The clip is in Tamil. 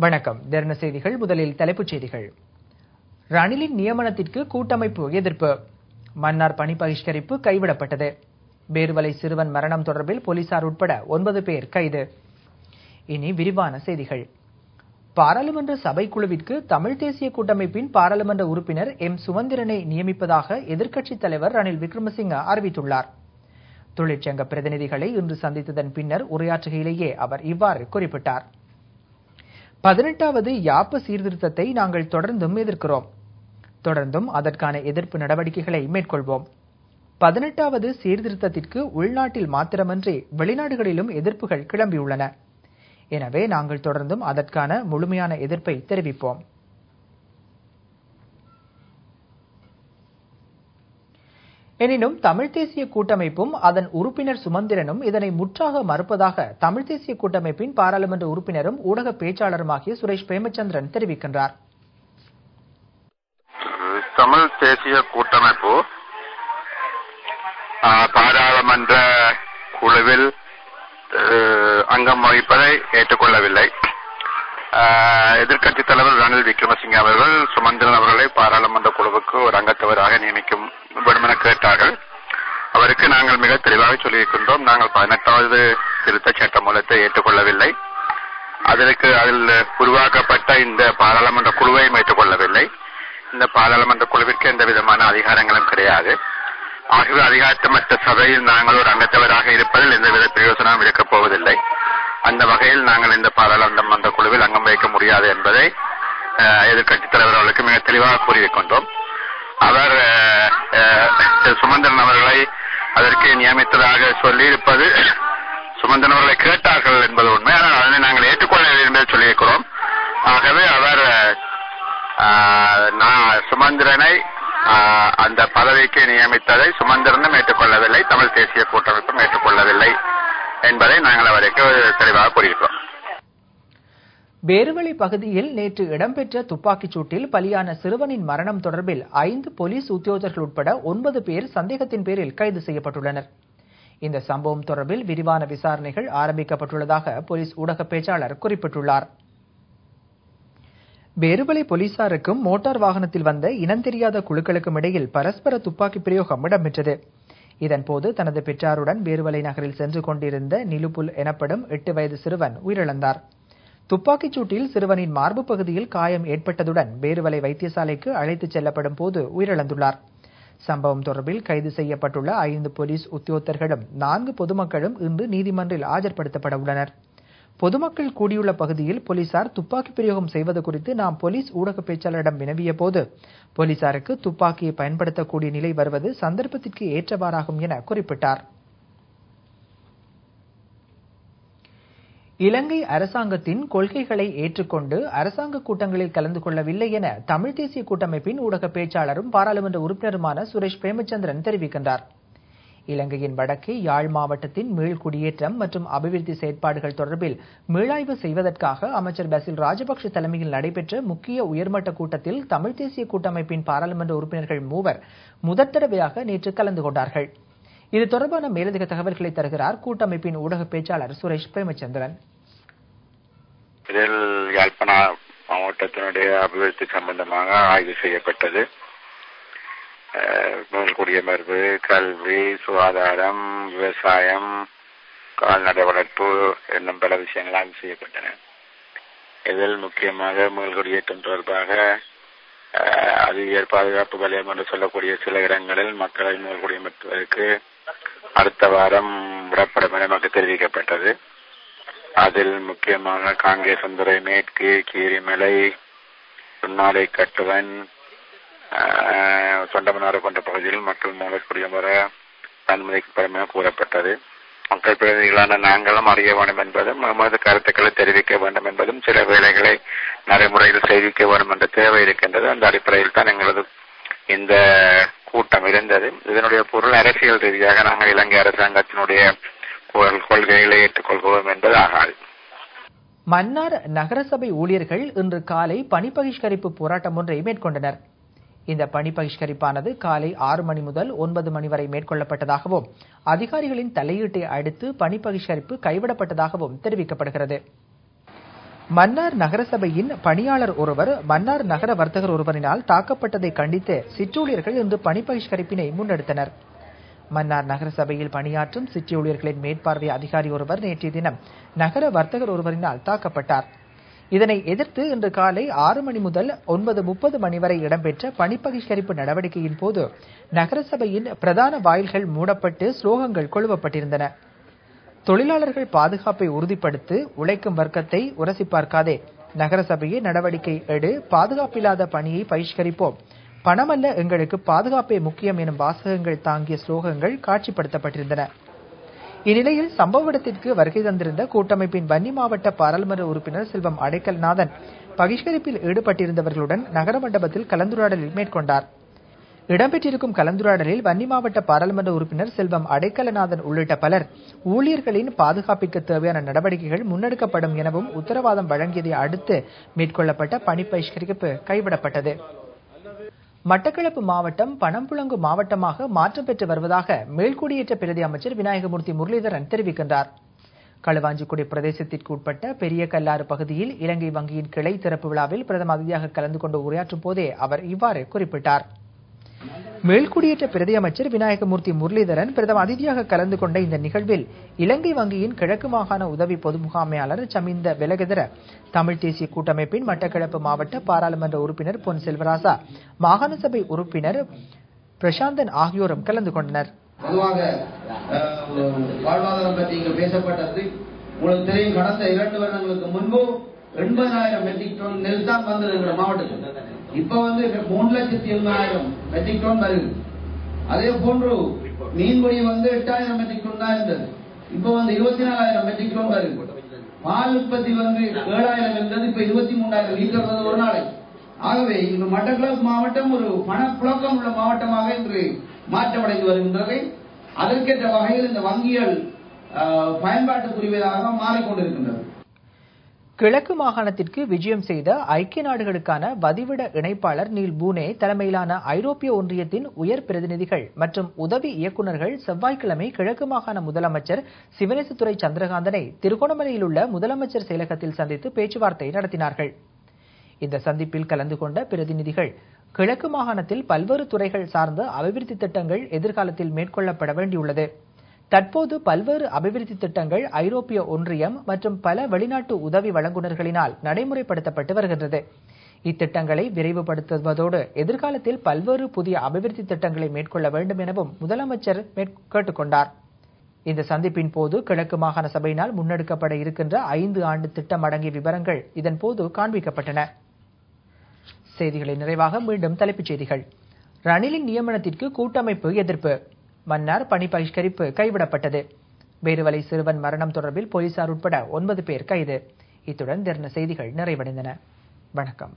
வணக்கம். தர்ண செய்திகள். முதலில் தலைப்புச் செய்திகள். ரணிலின் நியமனத்திற்கு கூட்டமைப்பு எதிர்ப்பு. மன்னார் பணி பகிஷ்கரிப்பு கைவிடப்பட்டது. பேருவலை சிறுவன் மரணம் தொடர்பில் போலீசார் உட்பட 9 பேர் கைது. இனி விரிவான செய்திகள். பாராளுமன்ற சபைக்குழுவிற்கு தமிழ் தேசிய கூட்டமைப்பின் பாராளுமன்ற உறுப்பினர் எம் சுமந்திரனை நியமிப்பதாக எதிர்க்கட்சித் தலைவர் ரணில் விக்ரமசிங்க அறிவித்துள்ளார். தொழிற்சங்க பிரதிநிதிகளை இன்று சந்தித்ததன் பின்னர் உரையாற்றுகையிலேயே அவர் இவ்வாறு குறிப்பிட்டார். 18வது யாப்ப சீர்திருத்தத்தை நாங்கள் தொடர்ந்தும் எதிர்க்கிறோம். தொடர்ந்தும் அதற்கான எதிர்ப்பு நடவடிக்கைகளை மேற்கொள்வோம். 18வது சீர்திருத்தத்திற்கு உள்நாட்டில் மாத்திரமன்றி வெளிநாடுகளிலும் எதிர்ப்புகள் கிளம்பியுள்ளன. எனவே நாங்கள் தொடர்ந்தும் அதற்கான முழுமையான எதிர்ப்பை தெரிவிப்போம். எனினும் தமிழ் தேசிய கூட்டமைப்பும் அதன் உறுப்பினர் சுமந்திரனும் இதனை முற்றாக மறுப்பதாக தமிழ் தேசிய கூட்டமைப்பின் பாராளுமன்ற உறுப்பினரும் ஊடக பேச்சாளருமாகிய சுரேஷ் பிரேமச்சந்திரன் தெரிவிக்கின்றார். தமிழ் தேசிய கூட்டமைப்பு பாராளுமன்ற குழுவில் அங்கம் வகிப்பதை ஏற்றுக்கொள்ளவில்லை. எதிர்க்கட்சித் தலைவர் ரணில் விக்ரமசிங்க அவர்கள் சுமந்திரன் அவர்களை பாராளுமன்ற குழுவுக்கு ஒரு அங்கத்தவராக நியமிக்கும் வேண்டுமென கேட்டார்கள். அவருக்கு நாங்கள் மிக தெளிவாக சொல்லியிருக்கின்றோம். நாங்கள் 18வது திருத்த சட்ட மூலத்தை ஏற்றுக்கொள்ளவில்லை. அதில் உருவாக்கப்பட்ட இந்த பாராளுமன்ற குழுவையும் ஏற்றுக்கொள்ளவில்லை. இந்த பாராளுமன்ற குழுவிற்கு எந்த விதமான அதிகாரங்களும் கிடையாது. ஆகவே அதிகாரமற்ற சபையில் நாங்கள் ஒரு அங்கத்தவராக இருப்பதில் எந்தவித பிரயோசனமும் இருக்கப் போவதில்லை. அந்த வகையில் நாங்கள் இந்த பாராளுமன்ற குழுவில் அங்கம் வகிக்க முடியாது என்பதை எதிர்க்கட்சித் தலைவர் அவர்களுக்கு மிக தெளிவாக கூறியிருக்கின்றோம். அவர் சுமந்திரன் அவர்களை அதற்கு நியமித்ததாக சொல்லியிருப்பது சுமந்திரன் அவர்களை கேட்டார்கள் என்பது உண்மை. ஆனால் அதனை நாங்கள் ஏற்றுக்கொள்ளவில்லை என்பதை சொல்லியிருக்கிறோம். ஆகவே அவர் சுமந்திரனை அந்த பதவிக்கு நியமித்ததை சுமந்திரனும் ஏற்றுக்கொள்ளவில்லை, தமிழ் தேசிய கூட்டமைப்பும் ஏற்றுக்கொள்ளவில்லை என்பதை நாங்கள் அவருக்கு தெளிவாக கூறியிருக்கிறோம். பேருவளை பகுதியில் நேற்று இடம்பெற்ற துப்பாக்கிச் சூட்டில் பலியான சிறுவனின் மரணம் தொடர்பில் 5 போலீஸ் உத்தியோகர்கள் உட்பட 9 பேர் சந்தேகத்தின் பேரில் கைது செய்யப்பட்டுள்ளனர். இந்த சம்பவம் தொடர்பில் விரிவான விசாரணைகள் ஆரம்பிக்கப்பட்டுள்ளதாக போலீஸ் ஊடக பேச்சாளர் குறிப்பிட்டுள்ளார். பேருவளை போலீசாருக்கும் மோட்டார் வாகனத்தில் வந்த இனம் தெரியாத குழுக்களுக்கும் இடையில் பரஸ்பர துப்பாக்கி பிரயோகம் இடம்பெற்றது. இதன்போது தனது பெற்றாருடன் பேருவளை நகரில் சென்று கொண்டிருந்த நிலுப்புல் எனப்படும் 8 வயது சிறுவன் உயிரிழந்தார். துப்பாக்கிச் சூட்டில் சிறுவனின் மார்பு பகுதியில் காயம் ஏற்பட்டதுடன் பேருவளை வைத்தியசாலைக்கு அழைத்துச் செல்லப்படும் போது உயிரிழந்துள்ளார். சம்பவம் தொடர்பில் கைது செய்யப்பட்டுள்ள 5 போலீஸ் உத்தியோகத்தர்களும் 4 பொதுமக்களும் இன்று நீதிமன்றில் ஆஜர்படுத்தப்பட உள்ளனர். பொதுமக்கள் கூடியுள்ள பகுதியில் போலீசார் துப்பாக்கி பிரயோகம் செய்வது குறித்து நாம் போலீஸ் ஊடக பேச்சாளரிடம் வினவிய போது போலீசாருக்கு துப்பாக்கியை பயன்படுத்தக்கூடிய நிலை வருவது சந்தர்ப்பத்திற்கு ஏற்றவாறாகும் என குறிப்பிட்டார். இலங்கை அரசாங்கத்தின் கொள்கைகளை ஏற்றுக்கொண்டு அரசாங்க கூட்டங்களில் கலந்து கொள்ளவில்லை என தமிழ் தேசிய கூட்டமைப்பின் ஊடக பேச்சாளரும் பாராளுமன்ற உறுப்பினருமான சுரேஷ் பிரேமச்சந்திரன் தெரிவிக்கின்றார். இலங்கையின் வடக்கே யாழ் மாவட்டத்தின் மீள்குடியேற்றம் மற்றும் அபிவிருத்தி செயற்பாடுகள் தொடர்பில் மீளாய்வு செய்வதற்காக அமைச்சர் பசில் ராஜபக்ஷ தலைமையில் நடைபெற்ற முக்கிய உயர்மட்ட கூட்டத்தில் தமிழ் தேசிய கூட்டமைப்பின் பாராளுமன்ற உறுப்பினர்கள் 3 முதற்தடவையாக நேற்று கலந்து கொண்டார்கள். இது தொடர்பான மேலதிக தகவல்களை தருகிறார் கூட்டமைப்பின் ஊடக பேச்சாளர் சுரேஷ் பிரேமச்சந்திரன். இதில் யாழ்ப்பாண மாவட்டத்தினுடைய அபிவிருத்தி சம்பந்தமாக ஆய்வு செய்யப்பட்டது. குடியமர்வு, கல்வி, சுகாதாரம், விவசாயம், கால்நடை வளர்ப்பு என்னும் பல விஷயங்கள் ஆய்வு செய்யப்பட்டன. இதில் முக்கியமாக மேல்குடியேற்றம் தொடர்பாக அதிக பாதுகாப்பு வலயம் என்று சொல்லக்கூடிய சில இடங்களில் மக்களை மேல்குடியமர்த்துவதற்கு அடுத்த வாரம் விடப்படும் என நமக்கு தெரிவிக்கப்பட்டது. அதில் முக்கியமாக காங்கேசந்துறை மேற்கு, கீரிமலை, சுன்னாலை கட்டுவன், தொண்டமனாறு போன்ற பகுதியில் மக்கள் மூலக்குடியமர அனுமதிக்கப்படும் என கூறப்பட்டது. மக்கள் பிரதிநிதிகளான நாங்களும் அறிய வேண்டும் என்பதும் நமது கருத்துக்களை தெரிவிக்க வேண்டும் என்பதும் சில வேளைகளை நடைமுறையில் தெரிவிக்க வேண்டும் என்ற தேவை இருக்கின்றது. அந்த அடிப்படையில் தான் எங்களது இந்த கூட்டம் இருந்தது. இதனுடைய பொருள் அரசியல் ரீதியாக நாங்கள் இலங்கை அரசாங்கத்தினுடைய கொள்கைகளை ஏற்றுக்கொள்கிறோம் என்பது ஆகாது. மன்னார் நகரசபை ஊழியர்கள் இன்று காலை பணி பகிஷ்கரிப்பு போராட்டம் ஒன்றை மேற்கொண்டனர். இந்த பணி பகிஷ்கரிப்பானது காலை 6 மணி முதல் 9 மணி வரை மேற்கொள்ளப்பட்டதாகவும் அதிகாரிகளின் தலையீட்டை அடுத்து பணி பகிஷ்கரிப்பு கைவிடப்பட்டதாகவும் தெரிவிக்கப்படுகிறது. மன்னார் நகரசபையின் பணியாளர் ஒருவர் மன்னார் நகர வர்த்தகர் ஒருவரினால் தாக்கப்பட்டதை கண்டித்து சிற்றூழியர்கள் இன்று பணி பகிஷ்கரிப்பினை முன்னெடுத்தனர். மன்னார் நகரசபையில் பணியாற்றும் சிற்றூழியர்களின் மேற்பார்வை அதிகாரி ஒருவர் நேற்றைய தினம் நகர வர்த்தகர் ஒருவரினால் தாக்கப்பட்டார். இதனை எதிர்த்து இன்று காலை 6 மணி முதல் 9:30 மணி வரை இடம்பெற்ற பணி பகிஷ்கரிப்பு நடவடிக்கையின் போது நகரசபையின் பிரதான வாயில்கள் மூடப்பட்டு ஸ்லோகங்கள் கொழுவப்பட்டிருந்தன. தொழிலாளர்கள் பாதுகாப்பை உறுதிப்படுத்தி உழைக்கும் வர்க்கத்தை உரசி பார்க்காதே, நகரசபையை நடவடிக்கை எடு, பாதுகாப்பில்லாத பணியை பகிஷ்கரிப்போம், பணமல்ல எங்களுக்கு பாதுகாப்பே முக்கியம் எனும் வாசகங்கள் தாங்கிய ஸ்லோகங்கள் காட்சிப்படுத்தப்பட்டிருந்தன. இந்நிலையில் சம்பவ இடத்திற்கு வருகை தந்திருந்த கூட்டமைப்பின் வன்னி மாவட்ட பாராளுமன்ற உறுப்பினர் செல்வம் அடைக்கலநாதன் பகிஷ்கரிப்பில் ஈடுபட்டிருந்தவர்களுடன் நகர மண்டபத்தில் கலந்துரையாடலில் மேற்கொண்டார். இடம்பெற்றிருக்கும் கலந்துரையாடலில் வன்னி மாவட்ட பாராளுமன்ற உறுப்பினர் செல்வம் அடைக்கலநாதன் உள்ளிட்ட பலர் ஊழியர்களின் பாதுகாப்பிற்கு தேவையான நடவடிக்கைகள் முன்னெடுக்கப்படும் எனவும் உத்தரவாதம் வழங்கியதை அடுத்து மேற்கொள்ளப்பட்ட பணி பகிஷ்கரிப்பு கைவிடப்பட்டது. மட்டக்களப்பு மாவட்டம் பணம்புழங்கு மாவட்டமாக மாற்றம் பெற்று வருவதாக மேல்குடியேற்ற பிரதி அமைச்சர் விநாயகமூர்த்தி முரளிதரன் தெரிவிக்கின்றார். களுவாஞ்சிக்குடி பிரதேசத்திற்கு உட்பட்ட பெரிய கல்லாறு பகுதியில் இலங்கை வங்கியின் கிளை திறப்பு விழாவில் பிரதம அதிதியாக கலந்து கொண்டு உரையாற்றும் போதே அவர் இவ்வாறு குறிப்பிட்டார். மேல்குடியேற்ற பிரதி அமைச்சர் விநாயகமூர்த்தி முரளிதரன் பிரதம அதிதியாக கலந்து கொண்ட இந்த நிகழ்வில் இலங்கை வங்கியின் கிழக்கு மாகாண உதவி பொது முகாமையாளர் சமிந்த வெலகெதர, தமிழ் தேசிய கூட்டமைப்பின் மட்டக்களப்பு மாவட்ட பாராளுமன்ற உறுப்பினர் பொன் செல்வராசா, மாகாண சபை உறுப்பினர் பிரசாந்தன் ஆகியோரும் கலந்து கொண்டனர். பொதுவாக வாழ்வாதாரம் பற்றி இங்கு பேசப்பட்டது உங்களுக்கு தெரியும். கடந்த 2 வருடங்களுக்கு முன்பு 80,000 மெட்ரிக் டன் நெல் தான் வந்தது எங்கள் மாவட்டத்தில். இப்ப 3,80,000 மெட்ரிக் டன் வருது. அதே போன்று மீன்பிடி 8,000 மெட்ரிக் டன் தான் இருந்தது. இப்ப 24,000 மெட்ரிக் டன் வருது. பால் உற்பத்தி 7,000 இருந்தது. இப்ப 23,000 லிட்டர் வருது ஒரு நாளை. ஆகவே இன்று மட்டக்களப்பு மாவட்டம் ஒரு பணப்புழக்கம் உள்ள மாவட்டமாக இன்று மாற்றமடைந்து வருகின்றது. அதற்கேற்ற வகையில் இந்த வங்கிகள் பயன்பாட்டுக்குரியதாக மாறிக்கொண்டிருக்கின்றது. கிழக்கு மாகாணத்திற்கு விஜயம் செய்த ஐக்கிய நாடுகளுக்கான வதிவிட இணைப்பாளர் நீல் பூனே தலைமையிலான ஐரோப்பிய ஒன்றியத்தின் உயர் பிரதிநிதிகள் மற்றும் உதவி இயக்குநர்கள் செவ்வாய்க்கிழமை கிழக்கு மாகாண முதலமைச்சர் சிவனேசதுரை சந்திரகாந்தனை திருகோணமலையில் உள்ள முதலமைச்சர் செயலகத்தில் சந்தித்து பேச்சுவார்த்தை நடத்தினார்கள். இந்த சந்திப்பில் கலந்து கொண்ட பிரதிநிதிகள் கிழக்கு மாகாணத்தில் பல்வேறு துறைகள் சார்ந்த அபிவிருத்தி திட்டங்கள் எதிர்காலத்தில் மேற்கொள்ளப்பட வேண்டியுள்ளது, தற்போது பல்வேறு அபிவிருத்தி திட்டங்கள் ஐரோப்பிய ஒன்றியம் மற்றும் பல வெளிநாட்டு உதவி வழங்குநர்களினால் நடைமுறைப்படுத்தப்பட்டு வருகின்றது. இத்திட்டங்களை விரைவுபடுத்துவதோடு எதிர்காலத்தில் பல்வேறு புதிய அபிவிருத்தி திட்டங்களை மேற்கொள்ள வேண்டும் எனவும் முதலமைச்சர் கேட்டுக்கொண்டார். இந்த சந்திப்பின் போது கிழக்கு மாகாண சபையினால் முன்னெடுக்கப்பட இருக்கின்ற 5 ஆண்டு திட்டம் அடங்கிய விவரங்கள் இதன்போது காண்பிக்கப்பட்டன. செய்திகளின் நிறைவாக மீண்டும் தலைப்புச் செய்திகள். ரணிலின் நியமனத்திற்கு கூட்டமைப்பு எதிர்ப்பு, மன்னார் பணி பகிஷ்கரிப்பு கைவிடப்பட்டது. பேருவலை சிறுவன் மரணம் தொடர்பில் போலீசார் உட்பட 9 பேர் கைது. இத்துடன் திறன செய்திகள் நிறைவடைந்தன. வணக்கம்.